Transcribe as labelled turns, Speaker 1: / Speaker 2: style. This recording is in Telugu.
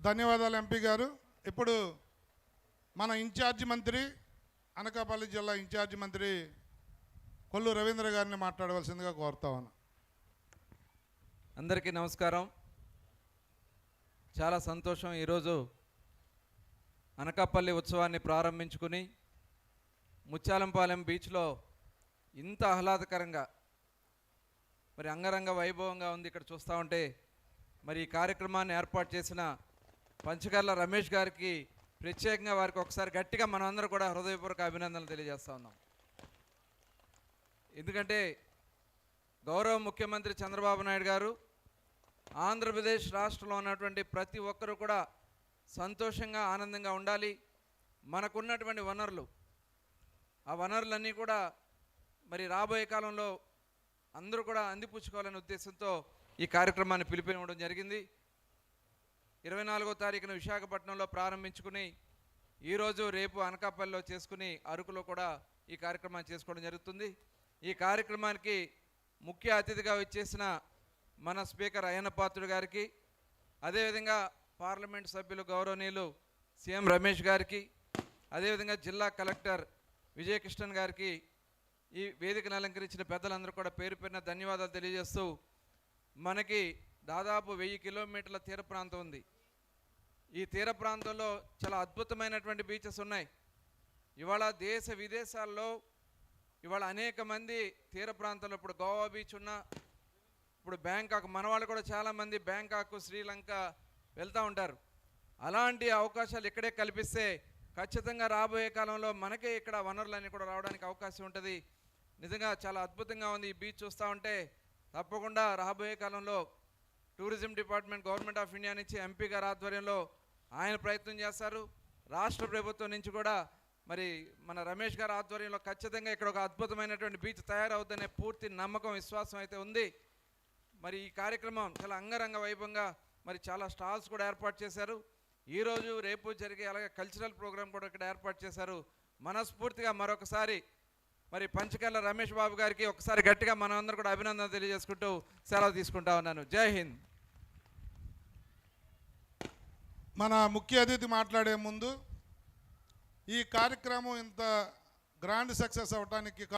Speaker 1: ధన్యవాదాలు ఎంపీ గారు. ఇప్పుడు మన ఇన్ఛార్జి మంత్రి, అనకాపల్లి జిల్లా ఇన్ఛార్జి మంత్రి కొల్లు రవీంద్ర గారిని మాట్లాడవలసిందిగా కోరుతాను.
Speaker 2: అందరికీ నమస్కారం. చాలా సంతోషం. ఈరోజు అనకాపల్లి ఉత్సవాన్ని ప్రారంభించుకుని ముత్యాలంపాలెం బీచ్లో ఇంత ఆహ్లాదకరంగా మరి అంగరంగ వైభవంగా ఉంది. ఇక్కడ చూస్తూ ఉంటే మరి ఈ కార్యక్రమాన్ని ఏర్పాటు చేసిన పంచకర్ల రమేష్ గారికి ప్రత్యేకంగా వారికి ఒకసారి గట్టిగా మనం అందరూ కూడా హృదయపూర్వక అభినందనలు తెలియజేస్తూ ఉన్నాం. ఎందుకంటే గౌరవ ముఖ్యమంత్రి చంద్రబాబు నాయుడు గారు ఆంధ్రప్రదేశ్ రాష్ట్రంలో ఉన్నటువంటి ప్రతి ఒక్కరూ కూడా సంతోషంగా ఆనందంగా ఉండాలి. మనకున్నటువంటి వనరులు, ఆ వనరులన్నీ కూడా మరి రాబోయే కాలంలో అందరూ కూడా అందిపుచ్చుకోవాలనే ఉద్దేశంతో ఈ కార్యక్రమాన్ని పిలిపివ్వడం జరిగింది. 24వ తారీఖున విశాఖపట్నంలో ప్రారంభించుకుని ఈరోజు రేపు అనకాపల్లిలో చేసుకుని అరకులో కూడా ఈ కార్యక్రమాన్ని చేసుకోవడం జరుగుతుంది. ఈ కార్యక్రమానికి ముఖ్య అతిథిగా వచ్చేసిన మన స్పీకర్ అయ్యన్న పాత్రుడు గారికి, అదేవిధంగా పార్లమెంట్ సభ్యులు గౌరవనీయులు సీఎం రమేష్ గారికి, అదేవిధంగా జిల్లా కలెక్టర్ విజయకృష్ణన్ గారికి, ఈ వేదికను అలంకరించిన పెద్దలందరూ కూడా పేరు పేరున ధన్యవాదాలు తెలియజేస్తూ, మనకి దాదాపు 1000 కిలోమీటర్ల తీర ప్రాంతం ఉంది. ఈ తీర ప్రాంతంలో చాలా అద్భుతమైనటువంటి బీచెస్ ఉన్నాయి. ఇవాళ దేశ విదేశాల్లో ఇవాళ అనేక మంది తీర ప్రాంతంలో, ఇప్పుడు గోవా బీచ్ ఉన్నా, ఇప్పుడు బ్యాంకాక్, మన వాళ్ళు కూడా చాలామంది బ్యాంకాక్, శ్రీలంక వెళ్తూ ఉంటారు. అలాంటి అవకాశాలు ఇక్కడే కల్పిస్తే ఖచ్చితంగా రాబోయే కాలంలో మనకే ఇక్కడ వనరులన్నీ కూడా రావడానికి అవకాశం ఉంటుంది. నిజంగా చాలా అద్భుతంగా ఉంది ఈ బీచ్ చూస్తూ ఉంటే. తప్పకుండా రాబోయే కాలంలో tourism department, government of India నుంచి ఎంపీ గారి ఆధ్వర్యంలో ఆయన ప్రయత్నం చేస్తారు. రాష్ట్ర ప్రభుత్వం నుంచి కూడా మరి మన రమేష్ గారి ఆధ్వర్యంలో ఖచ్చితంగా ఇక్కడ ఒక అద్భుతమైనటువంటి బీచ్ తయారవుతుందనే పూర్తి నమ్మకం, విశ్వాసం అయితే ఉంది. మరి ఈ కార్యక్రమం చాలా అంగరంగ వైభవంగా మరి చాలా స్టాల్స్ కూడా ఏర్పాటు చేశారు. ఈరోజు రేపు జరిగే అలాగే కల్చరల్ ప్రోగ్రామ్ కూడా ఇక్కడ ఏర్పాటు చేశారు. మనస్ఫూర్తిగా మరొకసారి మరి పంచకర్ల రమేష్ బాబు గారికి ఒకసారి గట్టిగా మనం అందరూ కూడా అభినందనలు తెలియజేసుకుంటూ సెలవు తీసుకుంటా ఉన్నాను. జై హింద్.
Speaker 1: మన ముఖ్య అతిథి మాట్లాడే ముందు ఈ కార్యక్రమం ఇంత గ్రాండ్ సక్సెస్ అవడానికి